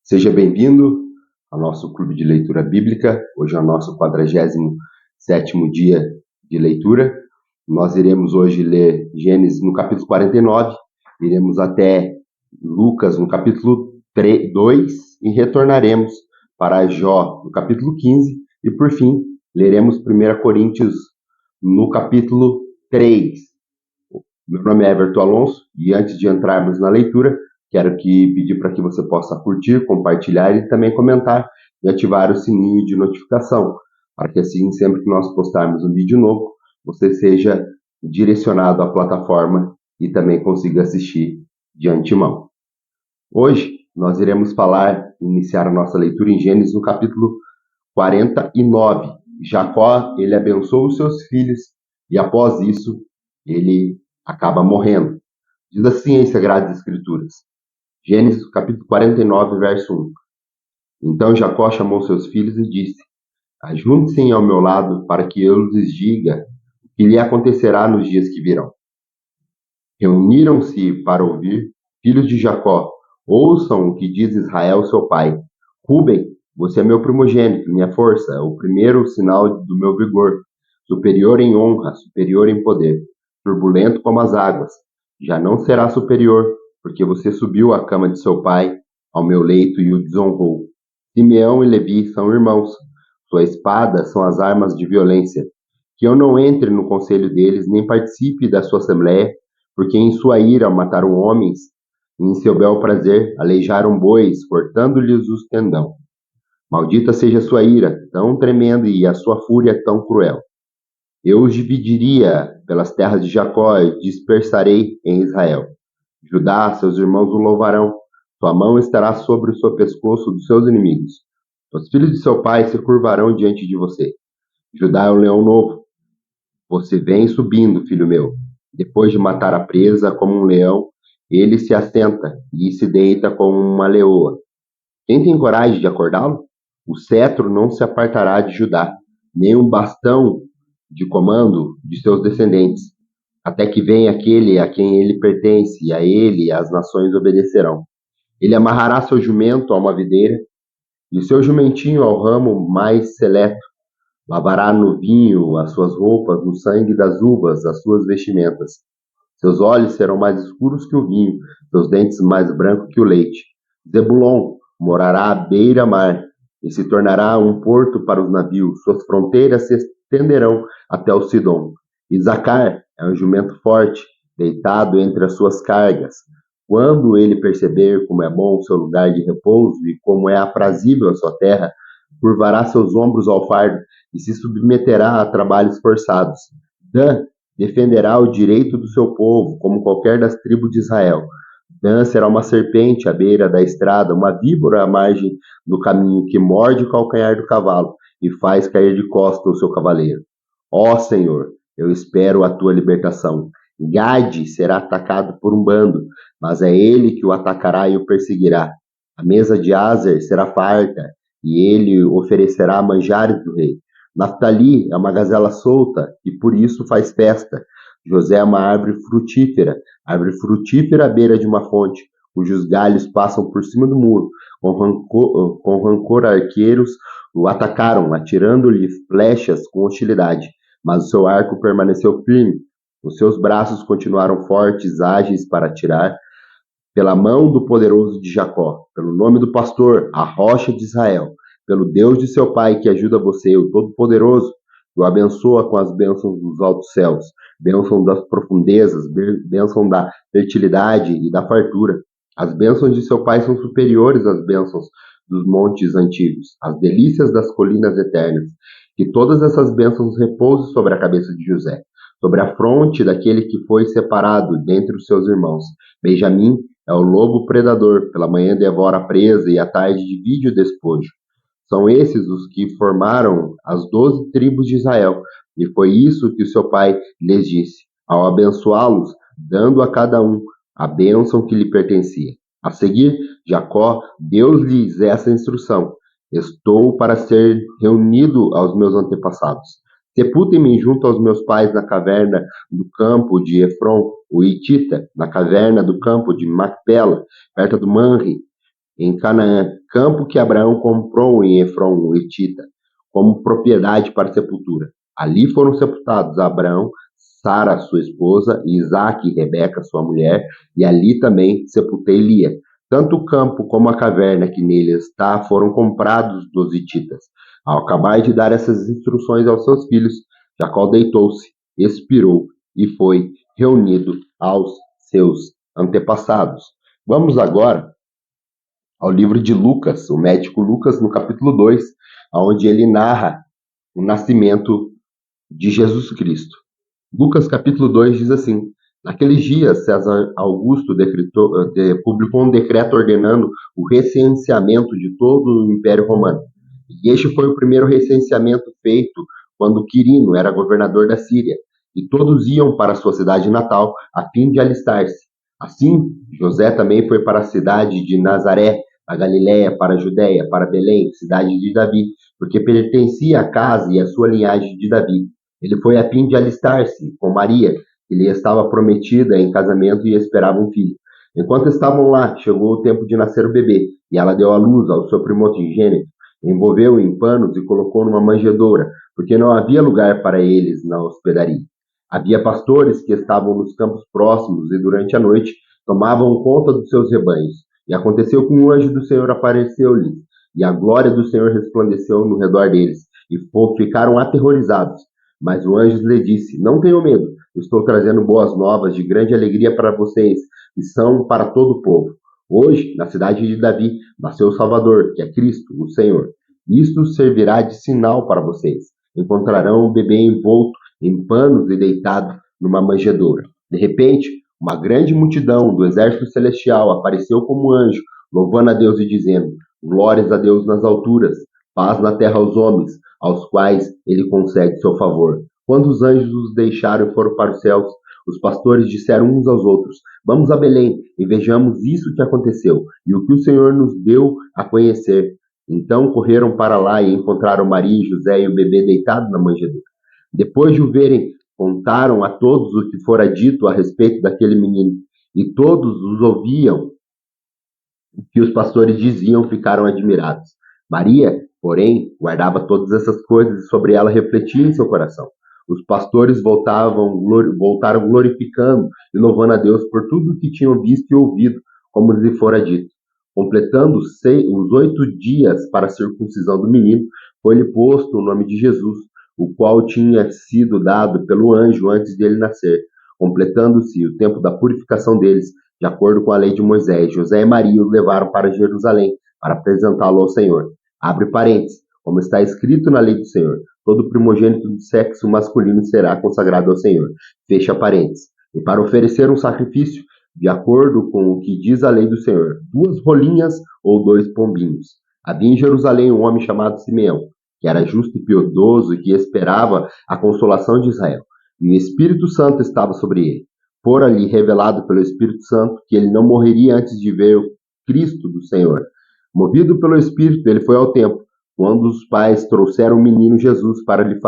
Seja bem-vindo ao nosso Clube de Leitura Bíblica. Hoje é o nosso 47º dia de leitura. Nós iremos hoje ler Gênesis no capítulo 49, iremos até Lucas no capítulo 2 e retornaremos para Jó no capítulo 15 e, por fim, leremos 1 Coríntios no capítulo 3. Meu nome é Everton Alonso e antes de entrarmos na leitura, quero pedir para que você possa curtir, compartilhar e também comentar e ativar o sininho de notificação, para que assim, sempre que nós postarmos um vídeo novo, você seja direcionado à plataforma e também consiga assistir de antemão. Hoje, nós iremos iniciar a nossa leitura em Gênesis no capítulo 49. Jacó, ele abençoa os seus filhos e após isso, ele acaba morrendo. Diz assim as Sagradas Escrituras. Gênesis capítulo 49, verso 1. Então Jacó chamou seus filhos e disse: Ajunte-se ao meu lado para que eu lhes diga o que lhe acontecerá nos dias que virão. Reuniram-se para ouvir, filhos de Jacó, ouçam o que diz Israel, seu pai. Rúben, você é meu primogênito, minha força, o primeiro sinal do meu vigor, superior em honra, superior em poder, turbulento como as águas. Já não será superior, porque você subiu à cama de seu pai, ao meu leito, e o desonrou. Simeão e Levi são irmãos. Sua espada são as armas de violência. Que eu não entre no conselho deles, nem participe da sua assembleia, porque em sua ira mataram homens, e em seu bel prazer aleijaram bois, cortando-lhes os tendão. Maldita seja a sua ira, tão tremenda, e a sua fúria tão cruel. Eu os dividiria pelas terras de Jacó e dispersarei em Israel. Judá, seus irmãos o louvarão. Sua mão estará sobre o seu pescoço dos seus inimigos. Os filhos de seu pai se curvarão diante de você. Judá é um leão novo. Você vem subindo, filho meu. Depois de matar a presa como um leão, ele se assenta e se deita como uma leoa. Quem tem coragem de acordá-lo? O cetro não se apartará de Judá, nem um bastão de comando de seus descendentes, até que venha aquele a quem ele pertence, e a ele as nações obedecerão. Ele amarrará seu jumento a uma videira, e o seu jumentinho ao ramo mais seleto. Lavará no vinho as suas roupas, no sangue das uvas as suas vestimentas. Seus olhos serão mais escuros que o vinho, seus dentes mais brancos que o leite. Zebulon morará à beira-mar, e se tornará um porto para os navios. Suas fronteiras se estenderão até o Sidom. Isacar é um jumento forte, deitado entre as suas cargas. Quando ele perceber como é bom o seu lugar de repouso e como é aprazível a sua terra, curvará seus ombros ao fardo e se submeterá a trabalhos forçados. Dan defenderá o direito do seu povo, como qualquer das tribos de Israel. Dan será uma serpente à beira da estrada, uma víbora à margem do caminho, que morde o calcanhar do cavalo e faz cair de costa o seu cavaleiro. Ó Senhor, eu espero a tua libertação. Gade será atacado por um bando, mas é ele que o atacará e o perseguirá. A mesa de Azer será farta, e ele oferecerá manjares do rei. Naftali é uma gazela solta, e por isso faz festa. José é uma árvore frutífera à beira de uma fonte, cujos galhos passam por cima do muro. Com rancor arqueiros o atacaram, atirando-lhe flechas com hostilidade, mas o seu arco permaneceu firme. Os seus braços continuaram fortes, ágeis para atirar. Pela mão do poderoso de Jacó, pelo nome do pastor, a rocha de Israel, pelo Deus de seu pai que ajuda você, o Todo-Poderoso, o abençoa com as bênçãos dos altos céus, bênção das profundezas, bênção da fertilidade e da fartura. As bênçãos de seu pai são superiores às bênçãos dos montes antigos, às delícias das colinas eternas. Que todas essas bênçãos repousem sobre a cabeça de José, sobre a fronte daquele que foi separado dentre os seus irmãos. Benjamim é o lobo predador, pela manhã devora a presa e à tarde divide o despojo. São esses os que formaram as 12 tribos de Israel, e foi isso que o seu pai lhes disse, ao abençoá-los, dando a cada um a bênção que lhe pertencia. A seguir, Jacó deu-lhes essa instrução: Estou para ser reunido aos meus antepassados. Sepultem-me junto aos meus pais na caverna do campo de Efron, o Hitita, na caverna do campo de Macpela, perto do Manre, em Canaã. campo que Abraão comprou em Efron, o Etita, como propriedade para sepultura. Ali foram sepultados Abraão, Sara, sua esposa, Isaque e Rebeca, sua mulher, e ali também sepultei Lia. Tanto o campo como a caverna que nele está foram comprados dos hititas. Ao acabar de dar essas instruções aos seus filhos, Jacó deitou-se, expirou e foi reunido aos seus antepassados. Vamos agora ao livro de Lucas, o médico Lucas, no capítulo 2, onde ele narra o nascimento de Jesus Cristo. Lucas capítulo 2 diz assim: naqueles dias, César Augusto publicou um decreto ordenando o recenseamento de todo o Império Romano. E este foi o primeiro recenseamento feito quando Quirino era governador da Síria, e todos iam para sua cidade natal a fim de alistar-se. Assim, José também foi para a cidade de Nazaré, a Galiléia, para a Judéia, para Belém, cidade de Davi, porque pertencia à casa e à sua linhagem de Davi. Ele foi a fim de alistar-se com Maria, que lhe estava prometida em casamento e esperava um filho. Enquanto estavam lá, chegou o tempo de nascer o bebê, e ela deu à luz ao seu primogênito, envolveu-o em panos e colocou numa manjedoura, porque não havia lugar para eles na hospedaria. Havia pastores que estavam nos campos próximos e durante a noite tomavam conta dos seus rebanhos. E aconteceu que um anjo do Senhor apareceu-lhes, e a glória do Senhor resplandeceu no redor deles, e ficaram aterrorizados. Mas o anjo lhe disse: não tenham medo, estou trazendo boas novas de grande alegria para vocês, e são para todo o povo. Hoje, na cidade de Davi, nasceu o Salvador, que é Cristo, o Senhor. Isto servirá de sinal para vocês. Encontrarão o bebê envolto em panos e deitado numa manjedoura. De repente, uma grande multidão do exército celestial apareceu como anjo, louvando a Deus e dizendo: glórias a Deus nas alturas, paz na terra aos homens, aos quais ele concede seu favor. Quando os anjos os deixaram e foram para os céus, os pastores disseram uns aos outros: vamos a Belém e vejamos isso que aconteceu e o que o Senhor nos deu a conhecer. Então correram para lá e encontraram Maria e José e o bebê deitado na manjedoura. Depois de o verem, contaram a todos o que fora dito a respeito daquele menino, e todos os ouviam o que os pastores diziam, ficaram admirados. Maria, porém, guardava todas essas coisas e sobre ela refletia em seu coração. Os pastores voltaram glorificando e louvando a Deus por tudo o que tinham visto e ouvido, como lhe fora dito. Completando os 8 dias para a circuncisão do menino, foi-lhe posto o nome de Jesus, o qual tinha sido dado pelo anjo antes dele nascer, completando-se o tempo da purificação deles, de acordo com a lei de Moisés. José e Maria o levaram para Jerusalém, para apresentá-lo ao Senhor. Abre parênteses, como está escrito na lei do Senhor: todo primogênito do sexo masculino será consagrado ao Senhor. Fecha parênteses. E para oferecer um sacrifício, de acordo com o que diz a lei do Senhor, 2 rolinhas ou 2 pombinhos. Havia em Jerusalém um homem chamado Simeão, que era justo e piedoso e que esperava a consolação de Israel. E o Espírito Santo estava sobre ele. Fora-lhe revelado pelo Espírito Santo que ele não morreria antes de ver o Cristo do Senhor. Movido pelo Espírito, ele foi ao templo, quando os pais trouxeram o menino Jesus para lhe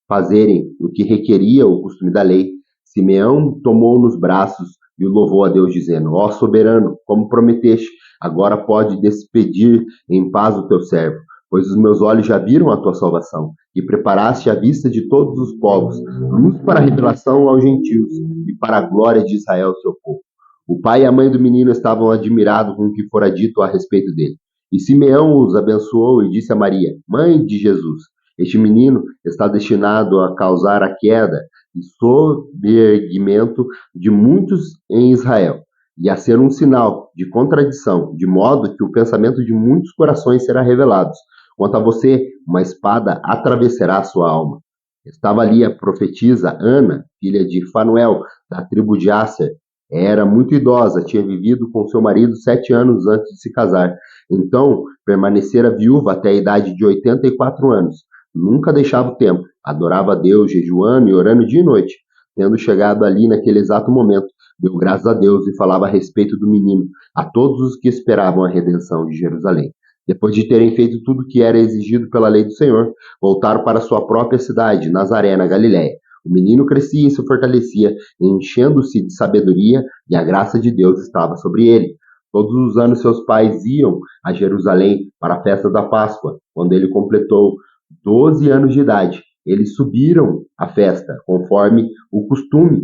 fazerem o que requeria o costume da lei. Simeão tomou-o nos braços e o louvou a Deus, dizendo: ó soberano, como prometeste, agora pode despedir em paz o teu servo, pois os meus olhos já viram a tua salvação, e preparaste à vista de todos os povos, luz para a revelação aos gentios, e para a glória de Israel, seu povo. O pai e a mãe do menino estavam admirados com o que fora dito a respeito dele. E Simeão os abençoou e disse a Maria, mãe de Jesus: este menino está destinado a causar a queda e soberguimento de muitos em Israel, e a ser um sinal de contradição, de modo que o pensamento de muitos corações será revelado. Quanto a você, uma espada atravessará a sua alma. Estava ali a profetisa Ana, filha de Fanuel, da tribo de Asser. Era muito idosa, tinha vivido com seu marido 7 anos antes de se casar. Então, permanecera viúva até a idade de 84 anos. Nunca deixava o templo, adorava a Deus, jejuando e orando dia e noite. Tendo chegado ali naquele exato momento, deu graças a Deus e falava a respeito do menino a todos os que esperavam a redenção de Jerusalém. Depois de terem feito tudo o que era exigido pela lei do Senhor, voltaram para sua própria cidade, Nazaré, na Galiléia. O menino crescia e se fortalecia, enchendo-se de sabedoria, e a graça de Deus estava sobre ele. Todos os anos seus pais iam a Jerusalém para a festa da Páscoa. Quando ele completou 12 anos de idade, eles subiram à festa, conforme o costume.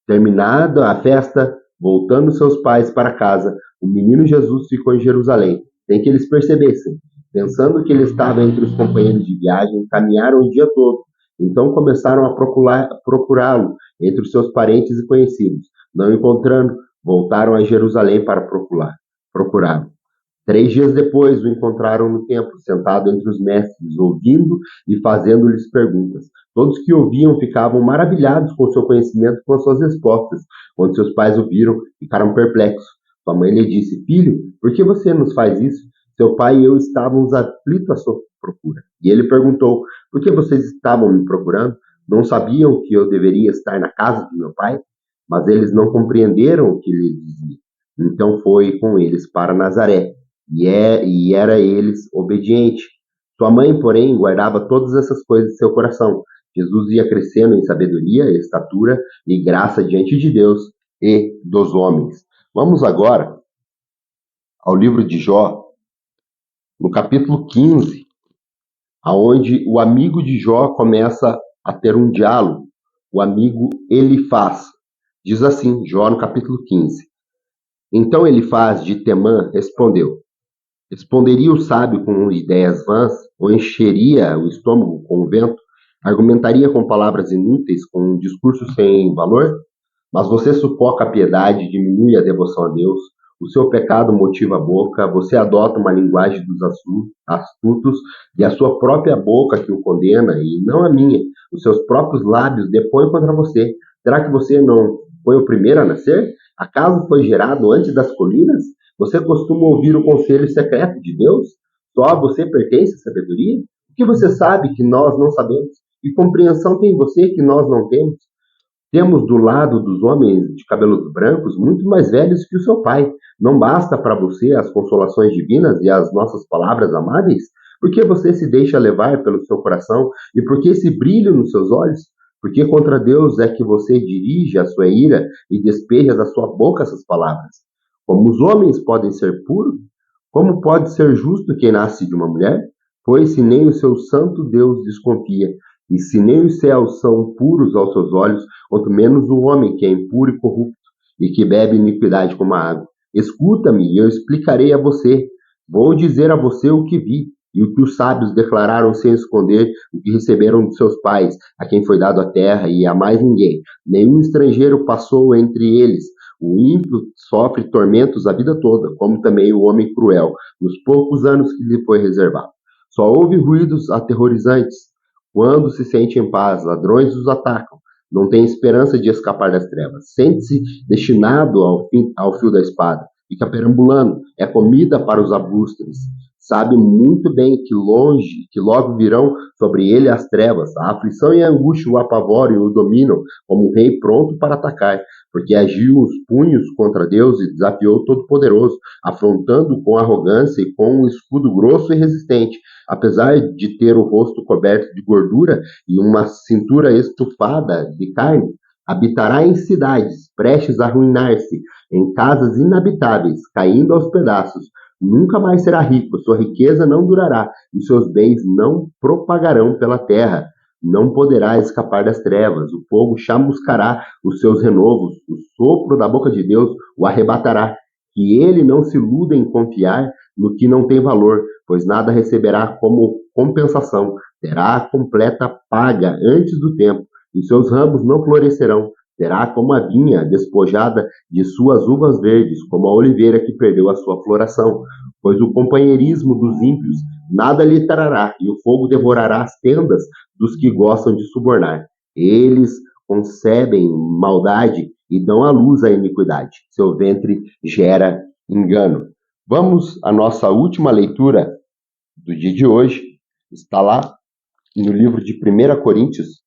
Terminada a festa, voltando seus pais para casa, o menino Jesus ficou em Jerusalém, sem que eles percebessem. Pensando que ele estava entre os companheiros de viagem, caminharam o dia todo. Então começaram a procurá-lo entre os seus parentes e conhecidos. Não encontrando, voltaram a Jerusalém para procurá-lo. 3 dias depois o encontraram no templo, sentado entre os mestres, ouvindo e fazendo-lhes perguntas. Todos que ouviam ficavam maravilhados com seu conhecimento e com as suas respostas. Quando seus pais o viram, ficaram perplexos. Sua mãe lhe disse: Filho, por que você nos faz isso? Seu pai e eu estávamos aflitos à sua procura. E ele perguntou: Por que vocês estavam me procurando? Não sabiam que eu deveria estar na casa de meu pai? Mas eles não compreenderam o que lhe dizia. Então foi com eles para Nazaré e era eles obediente. Sua mãe, porém, guardava todas essas coisas em seu coração. Jesus ia crescendo em sabedoria, estatura e graça diante de Deus e dos homens. Vamos agora ao livro de Jó, no capítulo 15, aonde o amigo de Jó começa a ter um diálogo. O amigo Elifaz diz assim, Jó no capítulo 15. Então Elifaz de Temã respondeu: Responderia o sábio com ideias vãs, ou encheria o estômago com o vento? Argumentaria com palavras inúteis, com um discurso sem valor? Mas você sufoca a piedade, diminui a devoção a Deus, o seu pecado motiva a boca, você adota uma linguagem dos astutos, e a sua própria boca que o condena, e não a minha. Os seus próprios lábios depõem contra você. Será que você não foi o primeiro a nascer? Acaso foi gerado antes das colinas? Você costuma ouvir o conselho secreto de Deus? Só a você pertence a sabedoria? O que você sabe que nós não sabemos? E compreensão tem você que nós não temos? Temos do lado dos homens de cabelos brancos muito mais velhos que o seu pai. Não basta para você as consolações divinas e as nossas palavras amáveis? Por que você se deixa levar pelo seu coração e por que esse brilho nos seus olhos? Porque contra Deus é que você dirige a sua ira e despeja da sua boca essas palavras. Como os homens podem ser puros? Como pode ser justo quem nasce de uma mulher? Pois se nem o seu santo Deus desconfia, e se nem os céus são puros aos seus olhos, quanto menos o homem que é impuro e corrupto, e que bebe iniquidade como a água. Escuta-me, e eu explicarei a você. Vou dizer a você o que vi, e o que os sábios declararam sem esconder, o que receberam de seus pais, a quem foi dado a terra, e a mais ninguém. Nenhum estrangeiro passou entre eles. O ímpio sofre tormentos a vida toda, como também o homem cruel, nos poucos anos que lhe foi reservado. Só ouve ruídos aterrorizantes. Quando se sente em paz, ladrões os atacam. Não tem esperança de escapar das trevas. Sente-se destinado ao fio da espada. Fica perambulando. É comida para os arbustos. Sabe muito bem que logo virão sobre ele as trevas. A aflição e a angústia o apavoram e o dominam, como um rei pronto para atacar, porque agiu os punhos contra Deus e desafiou o Todo-Poderoso, afrontando com arrogância e com um escudo grosso e resistente. Apesar de ter o rosto coberto de gordura e uma cintura estufada de carne, habitará em cidades prestes a arruinar-se, em casas inabitáveis, caindo aos pedaços. Nunca mais será rico, sua riqueza não durará, e seus bens não propagarão pela terra. Não poderá escapar das trevas, o fogo chamuscará os seus renovos, o sopro da boca de Deus o arrebatará. Que ele não se iluda em confiar no que não tem valor, pois nada receberá como compensação. Terá a completa paga antes do tempo, e seus ramos não florescerão. Será como a vinha despojada de suas uvas verdes, como a oliveira que perdeu a sua floração. Pois o companheirismo dos ímpios nada lhe trará, e o fogo devorará as tendas dos que gostam de subornar. Eles concebem maldade e dão à luz à iniquidade. Seu ventre gera engano. Vamos à nossa última leitura do dia de hoje. Está lá no livro de 1 Coríntios,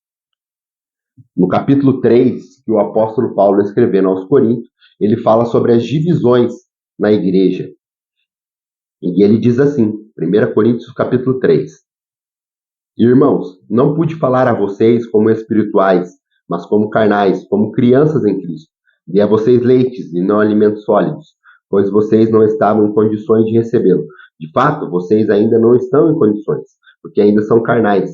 no capítulo 3, que o apóstolo Paulo escrevendo aos Coríntios, ele fala sobre as divisões na igreja. E ele diz assim, 1 Coríntios capítulo 3. Irmãos, não pude falar a vocês como espirituais, mas como carnais, como crianças em Cristo. Dei a vocês leites e não alimentos sólidos, pois vocês não estavam em condições de recebê-lo. De fato, vocês ainda não estão em condições, porque ainda são carnais.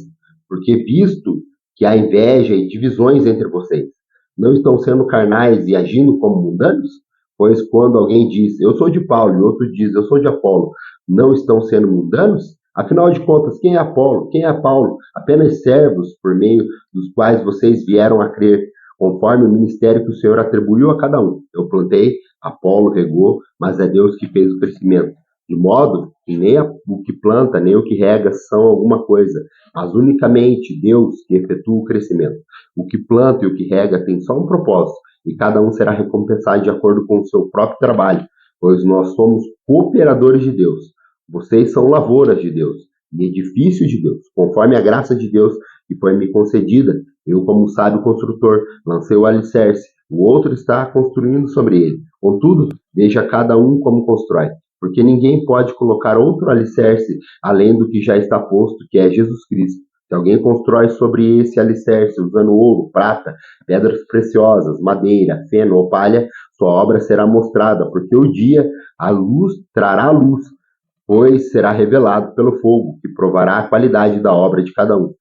Porque visto que há inveja e divisões entre vocês, não estão sendo carnais e agindo como mundanos? Pois quando alguém diz, eu sou de Paulo, e outro diz, eu sou de Apolo, não estão sendo mundanos? Afinal de contas, quem é Apolo? Quem é Paulo? Apenas servos por meio dos quais vocês vieram a crer, conforme o ministério que o Senhor atribuiu a cada um. Eu plantei, Apolo regou, mas é Deus que fez o crescimento. De modo que nem o que planta, nem o que rega são alguma coisa, mas unicamente Deus que efetua o crescimento. O que planta e o que rega tem só um propósito, e cada um será recompensado de acordo com o seu próprio trabalho, pois nós somos cooperadores de Deus. Vocês são lavouras de Deus e edifícios de Deus, conforme a graça de Deus que foi me concedida. Eu, como sábio construtor, lancei o alicerce, o outro está construindo sobre ele. Contudo, veja cada um como constrói, porque ninguém pode colocar outro alicerce além do que já está posto, que é Jesus Cristo. Se alguém constrói sobre esse alicerce usando ouro, prata, pedras preciosas, madeira, feno ou palha, sua obra será mostrada, porque o dia a luz trará a luz, pois será revelado pelo fogo, que provará a qualidade da obra de cada um.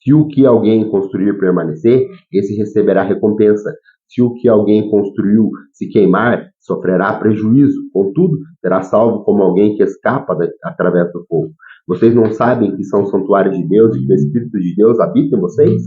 Se o que alguém construir permanecer, esse receberá recompensa. Se o que alguém construiu se queimar, sofrerá prejuízo. Contudo, será salvo como alguém que escapa através do fogo. Vocês não sabem que são santuários de Deus e que o Espírito de Deus habita em vocês?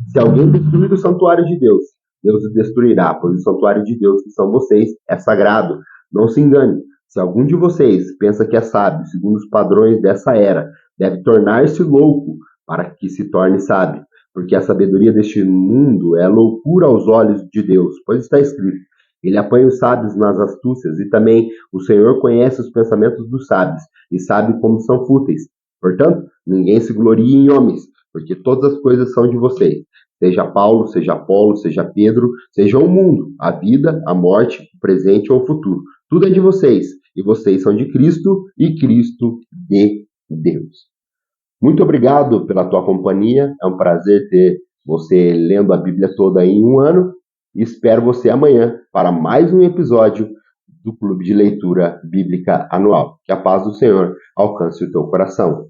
Se alguém destruir o santuário de Deus, Deus o destruirá, pois o santuário de Deus, que são vocês, é sagrado. Não se engane. Se algum de vocês pensa que é sábio, segundo os padrões dessa era, deve tornar-se louco para que se torne sábio, porque a sabedoria deste mundo é loucura aos olhos de Deus, pois está escrito, ele apanha os sábios nas astúcias, e também o Senhor conhece os pensamentos dos sábios, e sabe como são fúteis. Portanto, ninguém se glorie em homens, porque todas as coisas são de vocês. Seja Paulo, seja Apolo, seja Pedro, seja o mundo, a vida, a morte, o presente ou o futuro. Tudo é de vocês, e vocês são de Cristo, e Cristo de Deus. Muito obrigado pela tua companhia. É um prazer ter você lendo a Bíblia toda em um ano. E espero você amanhã para mais um episódio do Clube de Leitura Bíblica Anual. Que a paz do Senhor alcance o teu coração.